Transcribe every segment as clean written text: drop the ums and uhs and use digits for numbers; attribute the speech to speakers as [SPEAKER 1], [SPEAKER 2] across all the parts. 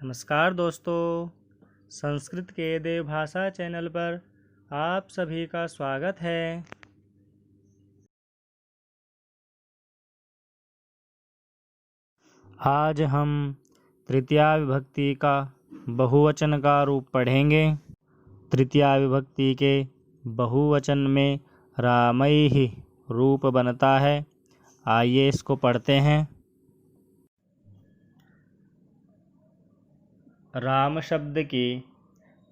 [SPEAKER 1] नमस्कार दोस्तों, संस्कृत के देव भाषा चैनल पर आप सभी का स्वागत है। आज हम तृतीया विभक्ति का बहुवचन का रूप पढ़ेंगे। तृतीया विभक्ति के बहुवचन में रामैः रूप बनता है। आइए इसको पढ़ते हैं। राम शब्द की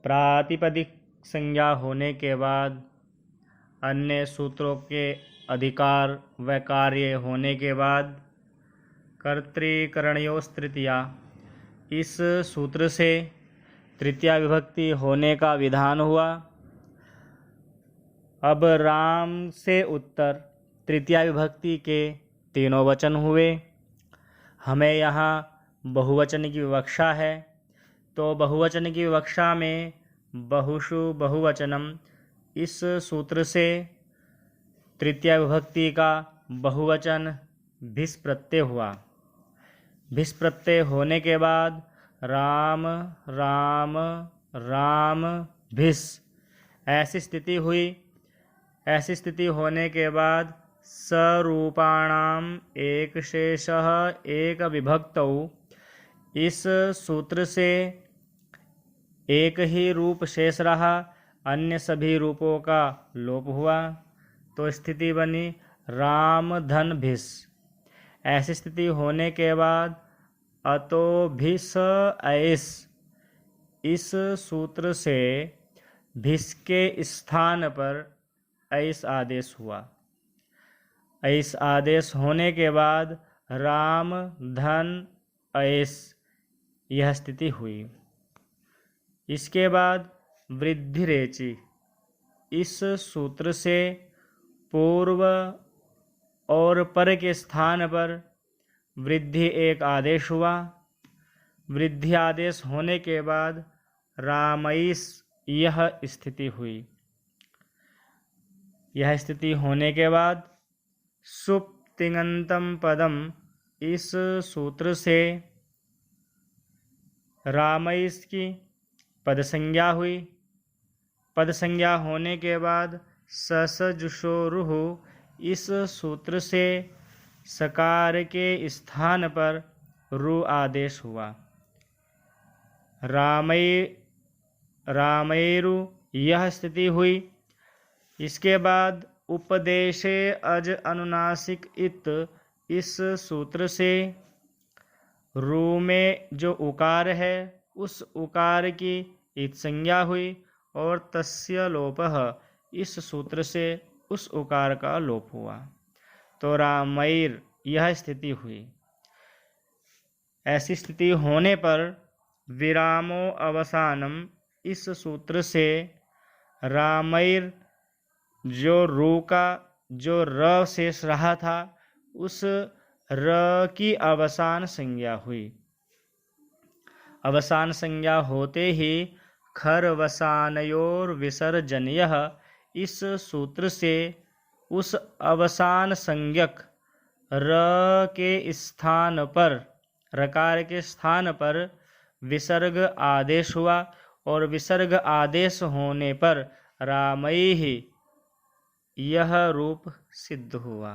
[SPEAKER 1] प्रातिपदिक संज्ञा होने के बाद अन्य सूत्रों के अधिकार व कार्य होने के बाद कर्तृकरणयोस् तृतीया, इस सूत्र से तृतीया विभक्ति होने का विधान हुआ। अब राम से उत्तर तृतीया विभक्ति के तीनों वचन हुए। हमें यहाँ बहुवचन की विवक्षा है, तो बहुवचन की विवक्षा में बहुषु बहुवचनम, इस सूत्र से तृतीया विभक्ति का बहुवचन भिस् प्रत्यय हुआ। भिस् प्रत्यय होने के बाद राम राम राम भिस्, ऐसी स्थिति हुई। ऐसी स्थिति होने के बाद सरूपाणाम एक शेषः एक विभक्तौ, इस सूत्र से एक ही रूप शेष रहा, अन्य सभी रूपों का लोप हुआ, तो स्थिति बनी राम धन भिस्। ऐसी स्थिति होने के बाद अतो भिस् ऐस्, इस सूत्र से भिस् के स्थान पर ऐस् आदेश हुआ। ऐस् आदेश होने के बाद राम धन ऐस्, यह स्थिति हुई। इसके बाद वृद्धिरेचि, इस सूत्र से पूर्व और पर के स्थान पर वृद्धि एक आदेश हुआ। वृद्धि आदेश होने के बाद रामैस्, यह स्थिति हुई। यह स्थिति होने के बाद सुप तिङन्तं पदम, इस सूत्र से रामैस् की पद संज्ञा हुई। पद संज्ञा होने के बाद ससजुषोरुः, इस सूत्र से सकार के स्थान पर रु आदेश हुआ। रामैरु, यह स्थिति हुई। इसके बाद उपदेशे अज अनुनासिक इत, इस सूत्र से रु में जो उकार है उस उकार की इत संज्ञा हुई और तस्य लोपः, इस सूत्र से उस उकार का लोप हुआ, तो रामैर, यह स्थिति हुई। ऐसी स्थिति होने पर विरामो अवसानम, इस सूत्र से रामैर, जो रू का जो र शेष रहा था उस र की अवसान संज्ञा हुई। अवसान संज्ञा होते ही खरवसानयोर विसर्जनीयः, इस सूत्र से उस अवसान संज्ञक र के स्थान पर, रकार के स्थान पर विसर्ग आदेश हुआ और विसर्ग आदेश होने पर रामैः, यह रूप सिद्ध हुआ।